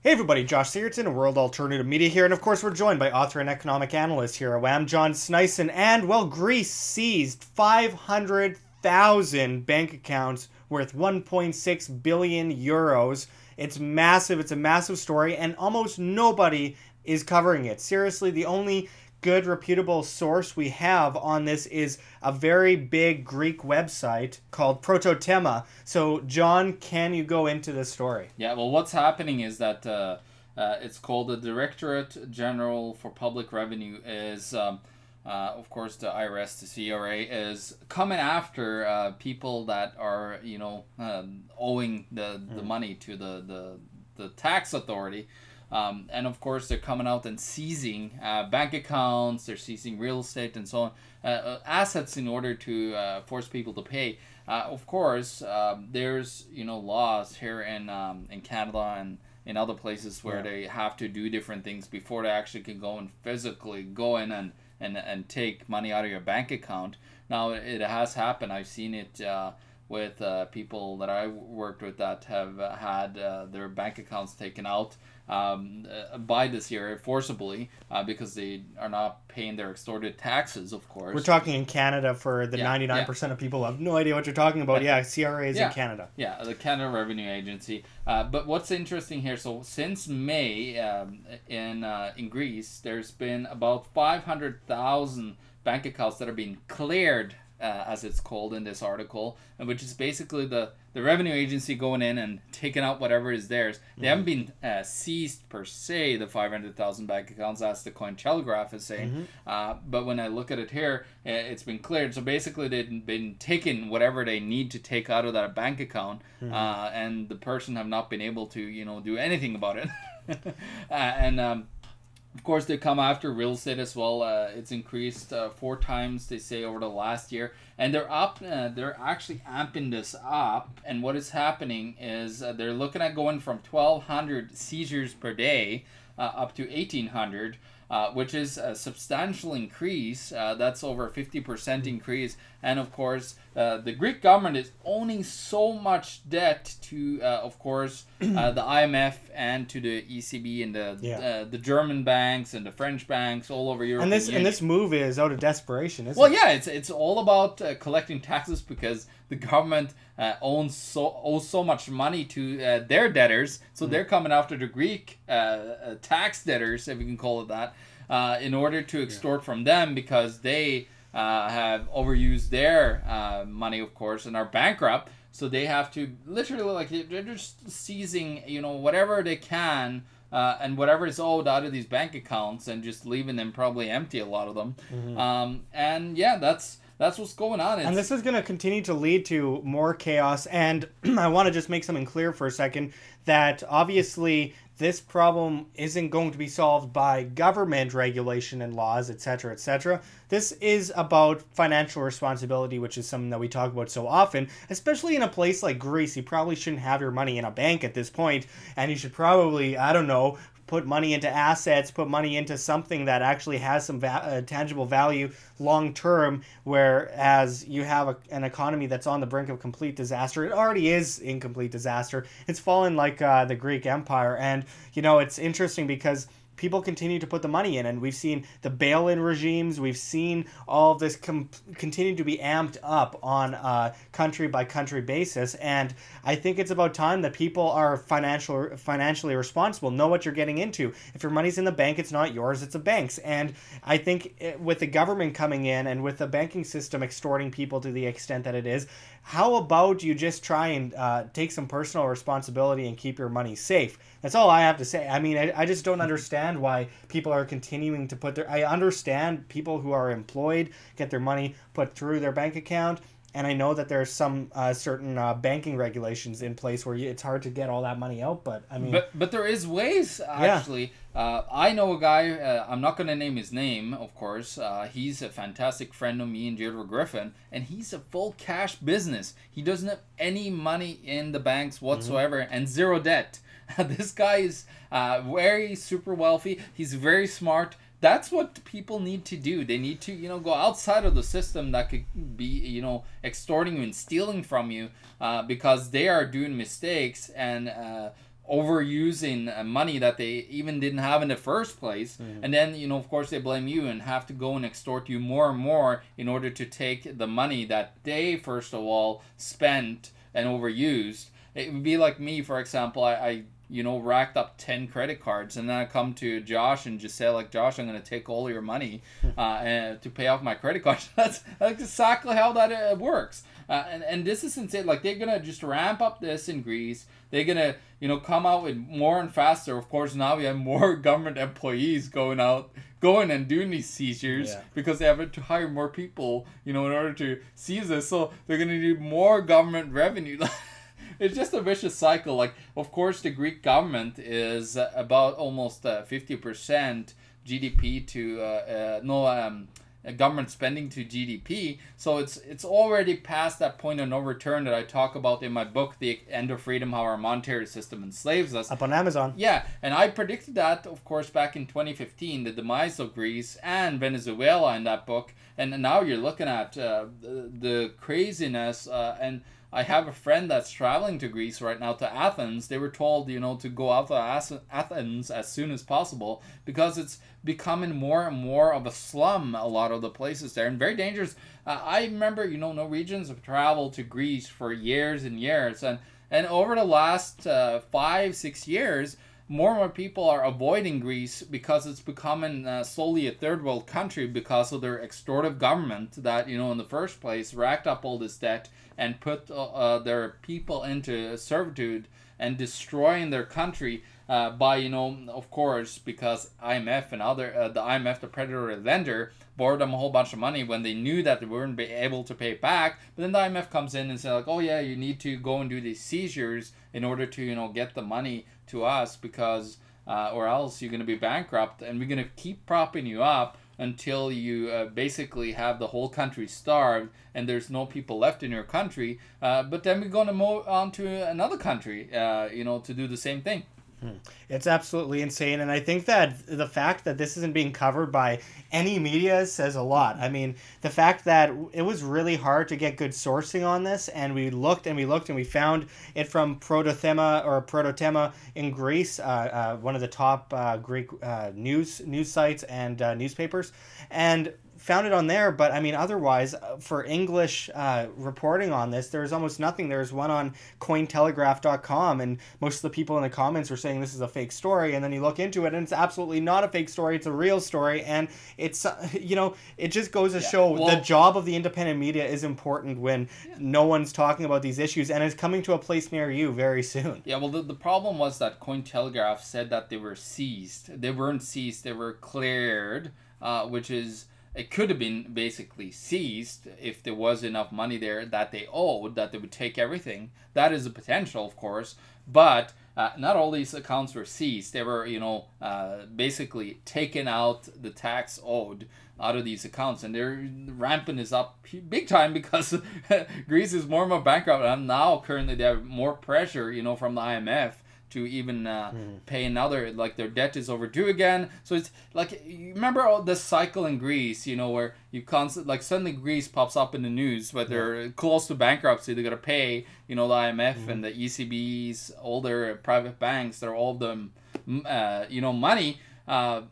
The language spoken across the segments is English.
Hey everybody, Josh Sigurdson, World Alternative Media here, and of course we're joined by author and economic analyst here at WAM, John Sneisen, and, well, Greece seized 500,000 bank accounts worth 1.6 billion euros. It's massive, it's a massive story, and almost nobody is covering it. Seriously, the only good reputable source we have on this is a very big Greek website called Proto. So John, can you go into this story? Yeah, well, what's happening is that it's called the Directorate-General for Public Revenue is, of course, the IRS, the CRA, is coming after people that are, owing the money to the tax authority. And of course, they're coming out and seizing bank accounts, they're seizing real estate and so on, assets in order to force people to pay. Of course, there's laws here in Canada and in other places where they have to do different things before they actually can go and physically go in and take money out of your bank account. Now, it has happened. I've seen it with people that I worked with that have had their bank accounts taken out by the CRA forcibly because they are not paying their extorted taxes, of course. We're talking in Canada for the 99% of people who have no idea what you're talking about. Yeah, CRA is in Canada. Yeah, the Canada Revenue Agency. But what's interesting here, so since May in Greece, there's been about 500,000 bank accounts that are being cleared, as it's called in this article, which is basically the revenue agency going in and taking out whatever is theirs. They haven't been seized per se, the 500,000 bank accounts, as the Cointelegraph is saying. But when I look at it here, it's been cleared. So basically they've been taking whatever they need to take out of that bank account, and the person have not been able to do anything about it. Of course, they come after real estate as well. It's increased 4 times, they say, over the last year, and they're up. They're actually amping this up. And what is happening is they're looking at going from 1,200 seizures per day up to 1,800, which is a substantial increase. That's over a 50% increase. And of course, the Greek government is owning so much debt to, of course, the IMF and to the ECB and the German banks and the French banks all over Europe. And this move is out of desperation, isn't it? Well, yeah, it's all about collecting taxes because the government owes so much money to their debtors, so they're coming after the Greek tax debtors, if you can call it that, in order to extort from them because they have overused their money, of course, and are bankrupt. So they have to literally, they're just seizing, whatever they can and whatever is owed out of these bank accounts and just leaving them probably empty, a lot of them. And yeah, that's what's going on. And this is going to continue to lead to more chaos. And I want to just make something clear for a second, that obviously this problem isn't going to be solved by government regulation and laws, etc., etc. This is about financial responsibility, which is something that we talk about so often, especially in a place like Greece. You probably shouldn't have your money in a bank at this point, and you should probably, I don't know, put money into assets, put money into something that actually has some tangible value long term, whereas you have an economy that's on the brink of complete disaster. It already is in complete disaster. It's fallen like the Greek Empire. And, it's interesting because people continue to put the money in, and we've seen the bail-in regimes. We've seen all of this continue to be amped up on a country-by-country basis, and I think it's about time that people are financially responsible, know what you're getting into. If your money's in the bank, it's not yours, it's a bank's. And I think with the government coming in and with the banking system extorting people to the extent that it is, how about you just try and take some personal responsibility and keep your money safe? That's all I have to say. I mean, I just don't understand why people are continuing to put I understand people who are employed get their money put through their bank account, and I know that there's some certain banking regulations in place where it's hard to get all that money out, but I mean... But there is ways, actually. I know a guy, I'm not going to name his name, of course. He's a fantastic friend of me and Deirdre Griffin, and he's a full cash business. He doesn't have any money in the banks whatsoever and zero debt. This guy is very super wealthy. He's very smart. That's what people need to do. They need to, go outside of the system that could be, extorting you and stealing from you because they are doing mistakes and overusing money that they even didn't have in the first place. And then, you know, of course they blame you and have to go and extort you more and more in order to take the money that they first of all spent and overused. It would be like me, for example. I you know, racked up 10 credit cards, and then I come to Josh and just say, like, Josh, I'm going to take all your money and to pay off my credit cards. That's exactly how that works. And this is insane. Like, they're going to just ramp up this in Greece. They're going to, you know, come out with more and faster. Of course, now we have more government employees going and doing these seizures because they have to hire more people, you know, in order to seize this. So they're going to need more government revenue. It's just a vicious cycle. Like, of course, the Greek government is about almost 50% GDP to government spending to GDP. So it's already past that point of no return that I talk about in my book, The End of Freedom: How Our Monetary System Enslaves Us. Up on Amazon. Yeah, and I predicted that, of course, back in 2015, the demise of Greece and Venezuela in that book. And now you're looking at the craziness and I have a friend that's traveling to Greece right now, to Athens. They were told, you know, to go out of Athens as soon as possible because it's becoming more and more of a slum, a lot of the places there, and very dangerous. I remember, you know, Norwegians have traveled to Greece for years and years, and over the last 5-6 years, more and more people are avoiding Greece because it's becoming slowly a third world country because of their extortive government that, you know, in the first place racked up all this debt and put their people into servitude and destroying their country by, you know, of course, because IMF and the IMF, the predatory lender, borrowed them a whole bunch of money when they knew that they weren't be able to pay it back. But then the IMF comes in and says, like, oh yeah, you need to go and do these seizures in order to, you know, get the money to us because or else you're going to be bankrupt and we're going to keep propping you up until you basically have the whole country starved and there's no people left in your country. But then we're going to move on to another country, you know, to do the same thing. It's absolutely insane, and I think that the fact that this isn't being covered by any media says a lot. I mean, the fact that it was really hard to get good sourcing on this, and we looked and we looked and we found it from Proto in Greece, one of the top Greek news sites and newspapers, and found it on there. But I mean, otherwise, for English reporting on this, there's almost nothing. There's one on Cointelegraph.com, and most of the people in the comments were saying this is a fake story, and then you look into it and it's absolutely not a fake story. It's a real story, and it's you know, it just goes to show the job of the independent media is important when no one's talking about these issues, and it's coming to a place near you very soon. Yeah, well, the problem was that Cointelegraph said that they were seized. They weren't seized, they were cleared, which is, it could have been basically seized if there was enough money there that they owed, that they would take everything. That is a potential, of course, but not all these accounts were seized. They were, you know, basically taken out the tax owed out of these accounts, and they're ramping this up big time because Greece is more and more bankrupt, and now currently they have more pressure, you know, from the IMF to even pay another, like their debt is overdue again. So it's like, you remember all the cycle in Greece, you know, where you constantly, like, suddenly Greece pops up in the news, but they're close to bankruptcy. They're going to pay, you know, the IMF and the ECB's, all their private banks, they're all of them, you know, money. And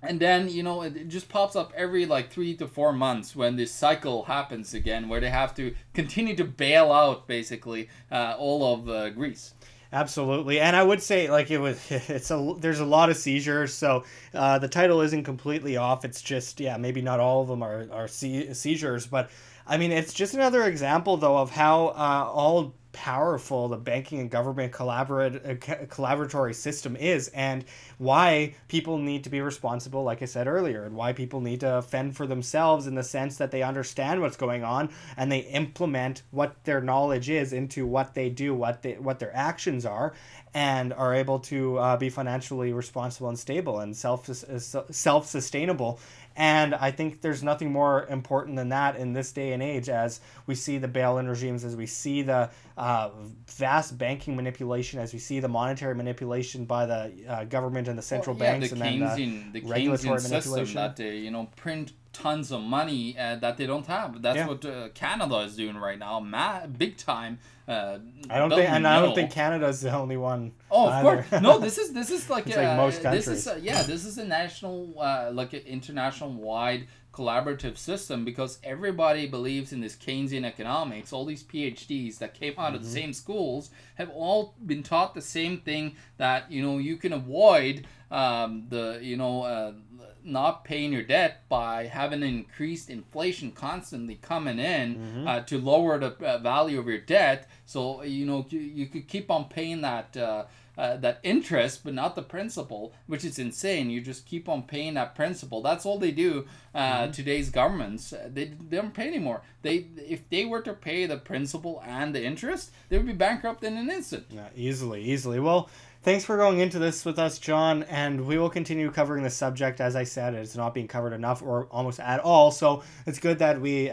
then, you know, it just pops up every like 3 to 4 months when this cycle happens again, where they have to continue to bail out basically all of Greece. Absolutely, and I would say, like, there's a lot of seizures, so the title isn't completely off. It's just, yeah, maybe not all of them are seizures, but I mean, it's just another example though of how all powerful the banking and government collaboratory system is, and why people need to be responsible, like I said earlier, and why people need to fend for themselves in the sense that they understand what's going on and they implement what their knowledge is into what they do, what their actions are, and are able to be financially responsible and stable and self-sustainable. And I think there's nothing more important than that in this day and age, as we see the bail-in regimes, as we see the vast banking manipulation, as we see the monetary manipulation by the government and the central banks, and then the regulatory Keynesian manipulation. System that they, you know, print tons of money that they don't have. That's what Canada is doing right now, big time. I don't think Canada's the only one. Oh Oh, of either. course. No, this is like, It's like most this countries. is this is a national like an international wide collaborative system, because everybody believes in this Keynesian economics. All these PhDs that came out of the same schools have all been taught the same thing, that you can avoid not paying your debt by having increased inflation constantly coming in to lower the value of your debt. So you could keep on paying that interest, but not the principal, which is insane. You just keep on paying that principal. That's all they do. Today's governments, they don't pay anymore. If they were to pay the principal and the interest, they would be bankrupt in an instant. Yeah, easily. Well, thanks for going into this with us, John, and we will continue covering the subject. As I said, it's not being covered enough or almost at all, so it's good that we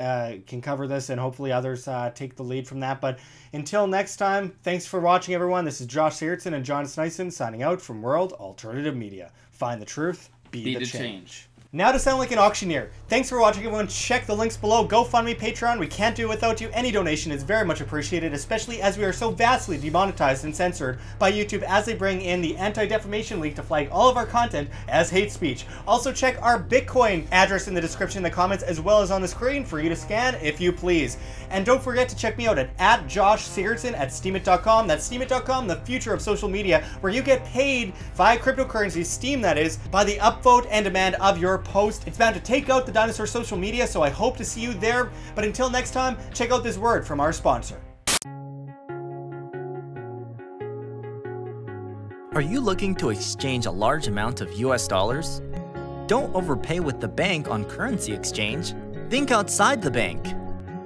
can cover this, and hopefully others take the lead from that. But until next time, thanks for watching, everyone. This is Josh Sigurdson and John Sneisen signing out from World Alternative Media. Find the truth, be the change. Now to sound like an auctioneer. Thanks for watching, everyone. Check the links below. GoFundMe, Patreon. We can't do it without you. Any donation is very much appreciated, especially as we are so vastly demonetized and censored by YouTube as they bring in the Anti-Defamation League to flag all of our content as hate speech. Also check our Bitcoin address in the description in the comments, as well as on the screen for you to scan if you please. And don't forget to check me out at Josh Sigurdson at Steemit.com. That's Steemit.com, the future of social media, where you get paid via cryptocurrency, Steem that is, by the upvote and demand of your post. It's bound to take out the dinosaur social media, so I hope to see you there. But until next time, check out this word from our sponsor. Are you looking to exchange a large amount of US dollars? Don't overpay with the bank on currency exchange. Think outside the bank.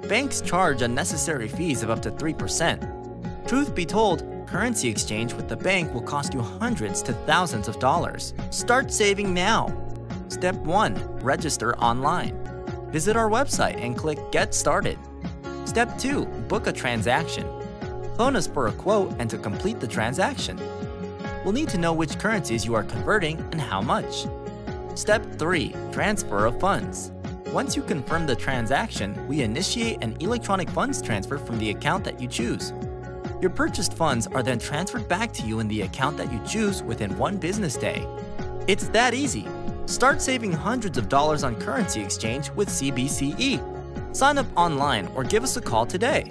Banks charge unnecessary fees of up to 3%. Truth be told, currency exchange with the bank will cost you hundreds to thousands of dollars. Start saving now. Step 1. Register online. Visit our website and click Get Started. Step 2. Book a transaction. Phone us for a quote and to complete the transaction. We'll need to know which currencies you are converting and how much. Step 3. Transfer of funds. Once you confirm the transaction, we initiate an electronic funds transfer from the account that you choose. Your purchased funds are then transferred back to you in the account that you choose within 1 business day. It's that easy. Start saving hundreds of dollars on currency exchange with CBCE. Sign up online or give us a call today.